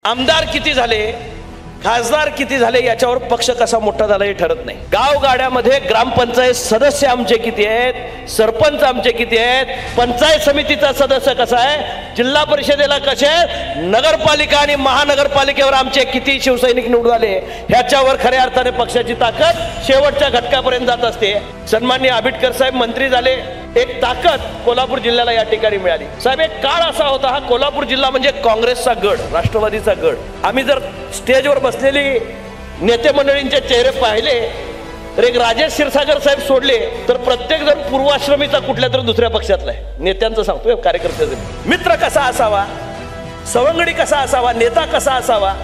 आमदार किती झाले, खासदार किती झाले याच्यावर पक्ष कसा मोठा झाला हे ठरत नाही। गावगाड्यामध्ये ग्रामपंचायत सदस्य आमचे किती आहेत, सरपंच आमचे किती आहेत, पंचायत समितीचा सदस्य कसा आहे, जिल्हा परिषदेला कसे आहेत, नगरपालिका आणि महानगरपालिकेवर आमचे किती शिवसैनिक निवडून आले ह्याच्यावर खऱ्या अर्थाने पक्षाची ताकद शेवटच्या घटकापर्यंत जात असते। सन्माननीय आबिटकर साहेब मंत्री झाले, एक ताकद कोल्हापूर जिल्ह्याला या ठिकाणी मिळाली। साहेब एक काळ असा होता, हा कोल्हापूर जिल्हा म्हणजे काँग्रेसचा गड, राष्ट्रवादीचा गड। आम्ही जर स्टेजवर बसलेली नेते मंडळींचे चेहरे पाहिले तर एक राजेश क्षीरसागर साहेब सोडले तर प्रत्येक जण पूर्वाश्रमीचा कुठल्या तरी दुसऱ्या पक्षातला आहे। नेत्यांचं सांगतोय, कार्यकर्त्याचं। मित्र कसा असावा, सवंगडी कसा असावा, नेता कसा असावा,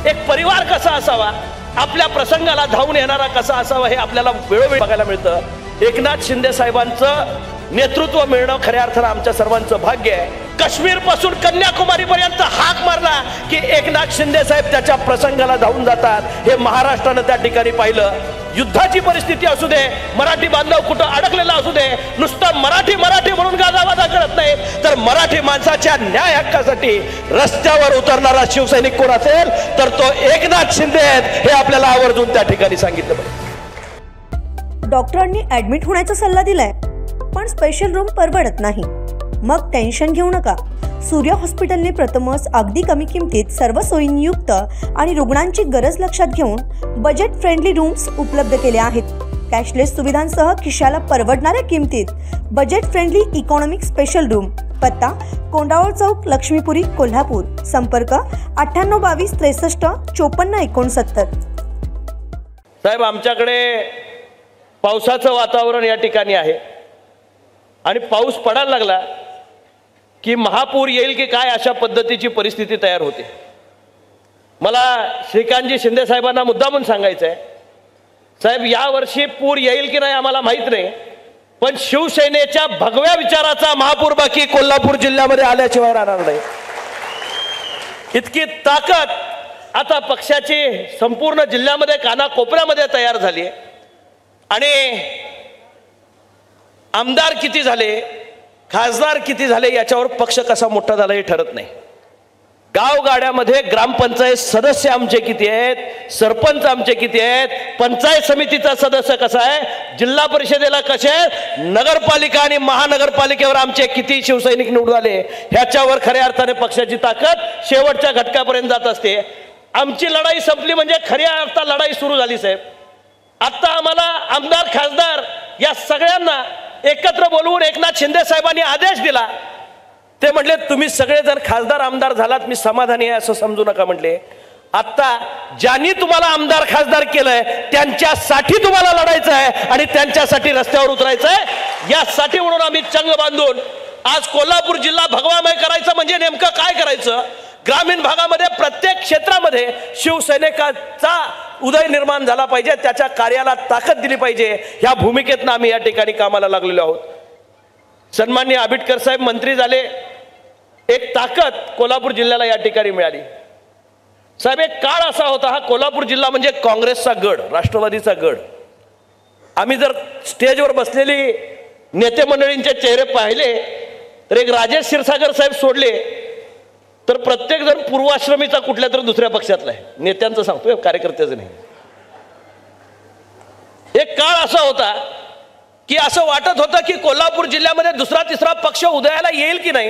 एक परिवार कसा असावा, आपल्या प्रसंगाला धावून येणारा कसा असावा हे आपल्याला वेळोवेळी बघायला मिळतं। एकनाथ शिंदे साहेबांचं नेतृत्व मिळणं खऱ्या अर्थानं आमच्या सर्वांचं भाग्य आहे। काश्मीर पासून कन्याकुमारी पर्यंत हाक मारला की एकनाथ शिंदे साहेब त्याच्या प्रसंगाला धावून जातात, हे महाराष्ट्रानं त्या ठिकाणी पाहिलं। युद्धाची परिस्थिती असू दे, मराठी बांधव कुठं अडकलेला असू दे, नुसतं मराठी मराठी म्हणून गाजावाजा करत नाही तर मराठी माणसाच्या न्याय हक्कासाठी रस्त्यावर उतरणारा शिवसैनिक कोण असेल तर तो एकनाथ शिंदे आहेत, हे आपल्याला आवर्जून त्या ठिकाणी सांगितलं पाहिजे। डॉक्टरांनी ऍडमिट होण्याचा सल्ला दिलाय, पण स्पेशल रूम परवडत नाही। मग टेन्शन घेऊ नका। सूर्य हॉस्पिटलने प्रथमच अगदी कमी किमतीत सर्व सोयींयुक्त आणि रुग्णांची गरज लक्षात घेऊन बजेट फ्रेंडली रूम्स उपलब्ध केले आहेत। कॅशलेस सुविधांसह खिशाला परवडणाऱ्या किमतीत budget friendly economic special room. पत्ता कोंडावळ चौक, लक्ष्मीपुरी, कोल्हापूर। संपर्क 9822 63 54 69। साहेब आमच्याकडे पावसाचं वातावरण या ठिकाणी आहे आणि पाऊस पडायला लागला की महापूर येईल की काय अशा पद्धतीची परिस्थिती तयार होते। मला श्रीकांतजी शिंदे साहेबांना मुद्दामून सांगायचं आहे, साहेब या वर्षी पूर येईल की नाही आम्हाला माहित नाही, पण शिवसेनेच्या भगव्या विचाराचा महापूर बाकी कोल्हापूर जिल्ह्यामध्ये आल्याशिवाय राहणार नाही। इतकी ताकद आता पक्षाची संपूर्ण जिल्ह्यामध्ये कानाकोपऱ्यामध्ये तयार झाली आहे। आणि आमदार किती झाले, खासदार किती झाले याच्यावर पक्ष कसा मोठा झाला हे ठरत नाही। गावगाड्यामध्ये ग्रामपंचायत सदस्य आमचे किती आहेत, सरपंच आमचे किती आहेत, पंचायत समितीचा सदस्य कसा आहे, जिल्हा परिषदेला कसे आहेत, नगरपालिका आणि महानगरपालिकेवर आमचे किती शिवसैनिक निवडून आले ह्याच्यावर खऱ्या अर्थाने पक्षाची ताकद शेवटच्या घटकापर्यंत जात असते। आमची लढाई संपली म्हणजे खऱ्या अर्थात लढाई सुरू झाली साहेब। आता आम्हाला आमदार खासदार या सगळ्यांना एकत्र बोलवून एकनाथ शिंदे साहेबांनी आदेश दिला। ते म्हटले तुम्ही सगळेजण खासदार आमदार झालात, मी समाधानी आहे असं समजू नका म्हटले। आता ज्यांनी तुम्हाला आमदार खासदार केलंय त्यांच्यासाठी तुम्हाला लढायचं आहे आणि त्यांच्यासाठी रस्त्यावर उतरायचं आहे। यासाठी म्हणून आम्ही चंग बांधून आज कोल्हापूर जिल्हा भगवामय करायचं म्हणजे नेमकं काय करायचं, ग्रामीण भागामध्ये प्रत्येक क्षेत्रामध्ये शिवसैनिकाचा उदय निर्माण झाला पाहिजे, त्याच्या कार्याला ताकद दिली पाहिजे, ह्या भूमिकेतनं आम्ही या ठिकाणी कामाला लागलेलो आहोत। सन्माननीय आबिटकर साहेब मंत्री झाले, एक ताकद कोल्हापूर जिल्ह्याला या ठिकाणी मिळाली। साहेब एक काळ असा होता, हा कोल्हापूर जिल्हा म्हणजे काँग्रेसचा गड, राष्ट्रवादीचा गड। आम्ही जर स्टेजवर बसलेली नेते मंडळींचे चेहरे पाहिले तर एक राजेश क्षीरसागर साहेब सोडले तर प्रत्येक जण पूर्वाश्रमीचा कुठल्या तरी दुसऱ्या पक्षातला आहे। नेत्यांचं सांगतोय, कार्यकर्त्याचं नाही। एक काळ असा होता की असं वाटत होतं की कोल्हापूर जिल्ह्यामध्ये दुसरा तिसरा पक्ष उदयाला येईल की नाही।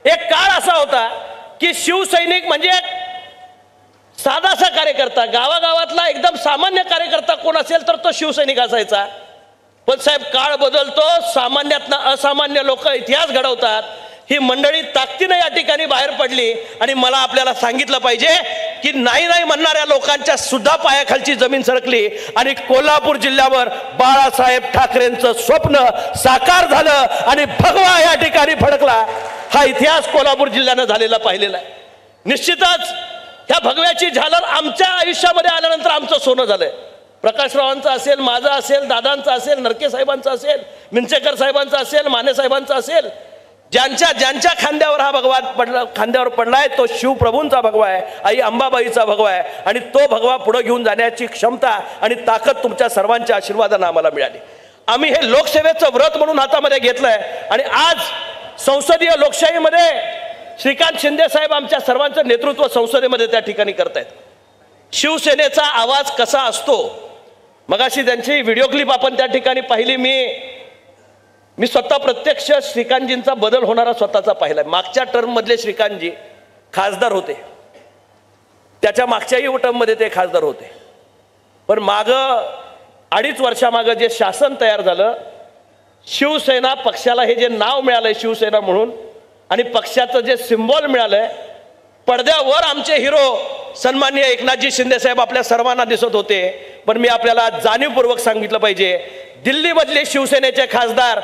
एक काळ असा होता की शिवसैनिक म्हणजे साधासा कार्यकर्ता, गावागावातला एकदम सामान्य कार्यकर्ता कोण असेल तर तो शिवसैनिक असायचा। पण साहेब काळ बदलतो, सामान्यातनं असामान्य लोक इतिहास घडवतात। ही मंडळी ताकदीने या ठिकाणी बाहेर पडली आणि मला आपल्याला सांगितलं पाहिजे की नाही नाही म्हणणाऱ्या लोकांच्या सुद्धा पायाखालची जमीन सरकली आणि कोल्हापूर जिल्ह्यावर बाळासाहेब ठाकरेंचं स्वप्न साकार झालं आणि भगवा या ठिकाणी फडकला। हा इतिहास कोल्हापूर जिल्ह्यानं झालेला पाहिलेला आहे। निश्चितच ह्या भगव्याची झालर आमच्या आयुष्यामध्ये आल्यानंतर आमचं सोनं झालंय। प्रकाशरावांचं असेल, माझं असेल, दादांचं असेल, नरके साहेबांचं असेल, मिंचेकर साहेबांचं असेल, माने साहेबांचं असेल, ज्यांच्या खांद्यावर हा भगवा खांद्यावर पडलाय तो शिवप्रभूंचा भगवा आहे, आई अंबाबाईचा भगवा आहे आणि तो भगवा पुढे घेऊन जाण्याची क्षमता आणि ताकद तुमच्या सर्वांच्या आशीर्वादाने आम्हाला मिळाली। आम्ही हे लोकसेवेचं व्रत म्हणून हातामध्ये घेतलंय आणि आज संसदीय लोकशाहीमध्ये श्रीकांत शिंदे साहेब आमच्या सर्वांचं नेतृत्व संसदेमध्ये त्या ठिकाणी करतायत. शिवसेनेचा आवाज कसा असतो, मगाशी त्यांची व्हिडिओ क्लिप आपण त्या ठिकाणी पाहिली. मी स्वतः प्रत्यक्ष श्रीकांतजींचा बदल होणारा स्वतःचा पाहिला. मागच्या टर्ममधले श्रीकांतजी खासदार होते, त्याच्या मागच्याही टर्ममध्ये ते खासदार होते. पण मागं 2.5 वर्षामागं जे शासन तयार झालं, शिवसेना पक्षाला हे जे नाव मिळालंय शिवसेना म्हणून आणि पक्षाचं जे सिम्बॉल मिळालंय, पडद्यावर आमचे हिरो सन्माननीय एकनाथजी शिंदे साहेब आपल्या सर्वांना दिसत होते. पण मी आपल्याला जाणीवपूर्वक सांगितलं पाहिजे, दिल्लीमधले शिवसेनेचे खासदार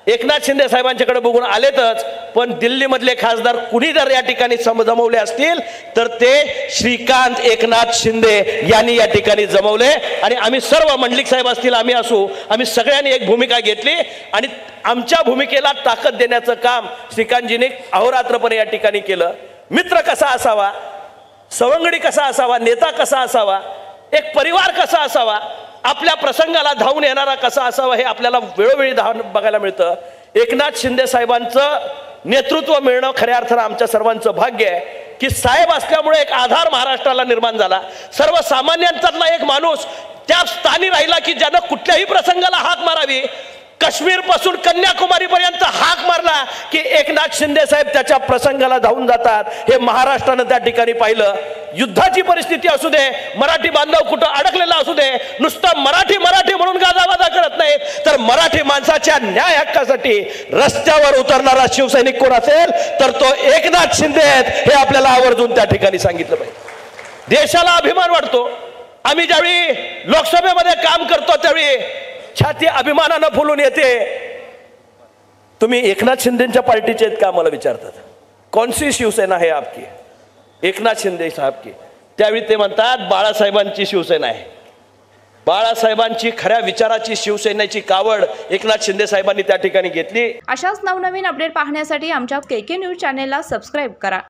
एकनाथ शिंदे साहेबांच्याकडे बघून आलेतच, पण दिल्लीमधले खासदार कुणी जर या ठिकाणी जमवले असतील तर ते श्रीकांत एकनाथ शिंदे यांनी या ठिकाणी जमवले. आणि आम्ही सर्व, मंडलिक साहेब असतील, आम्ही असू, आम्ही सगळ्यांनी एक भूमिका घेतली आणि आमच्या भूमिकेला ताकद देण्याचं काम श्रीकांतजीने अहोरात्रपणे या ठिकाणी केलं. मित्र कसा असावा, सवंगडी कसा असावा, नेता कसा असावा, एक परिवार कसा असावा, आपल्या प्रसंगाला धावून येणारा कसा असावा, हे आपल्याला वेळोवेळी बघायला मिळतं. एकनाथ शिंदे साहेबांचं नेतृत्व मिळणं खऱ्या अर्थानं आमच्या सर्वांचं भाग्य आहे की साहेब असल्यामुळे एक आधार महाराष्ट्राला निर्माण झाला. सर्वसामान्यांच्यातला एक माणूस त्या स्थानी राहिला की ज्यानं कुठल्याही प्रसंगाला हाक मारावी, काश्मीर पासून कन्याकुमारी पर्यंत हाक मारला की एकनाथ शिंदे साहेब त्याच्या प्रसंगाला धावून जातात. हे महाराष्ट्रानं त्या ठिकाणी पाहिलं. युद्धाची परिस्थिती असू दे, मराठी बांधव कुठं अडकलेला असू दे, नुसतं मराठी मराठी म्हणून गाजावाजा करत नाहीत, तर मराठी माणसाच्या न्याय हक्कासाठी रस्त्यावर उतरणारा शिवसैनिक कोण असेल तर तो एकनाथ शिंदे आहेत, हे आपल्याला आवर्जून त्या ठिकाणी सांगितलं पाहिजे. देशाला अभिमान वाटतो. आम्ही ज्यावेळी लोकसभेमध्ये काम करतो त्यावेळी छाती अभिमानानं फुलून येते. तुम्ही एकनाथ शिंदेच्या पार्टीचे आहेत का मला विचारतात. कोणसी शिवसेना है आपकी, एकनाथ शिंदे साहेब की. त्यावेळी ते म्हणतात बाळासाहेबांची शिवसेना आहे. बाळासाहेबांची खऱ्या विचाराची शिवसेनेची कावड एकनाथ शिंदे साहेबांनी त्या ठिकाणी घेतली. अशाच नवनवीन अपडेट पाहण्यासाठी आमच्या KK न्यूज चॅनेलला सबस्क्राईब करा.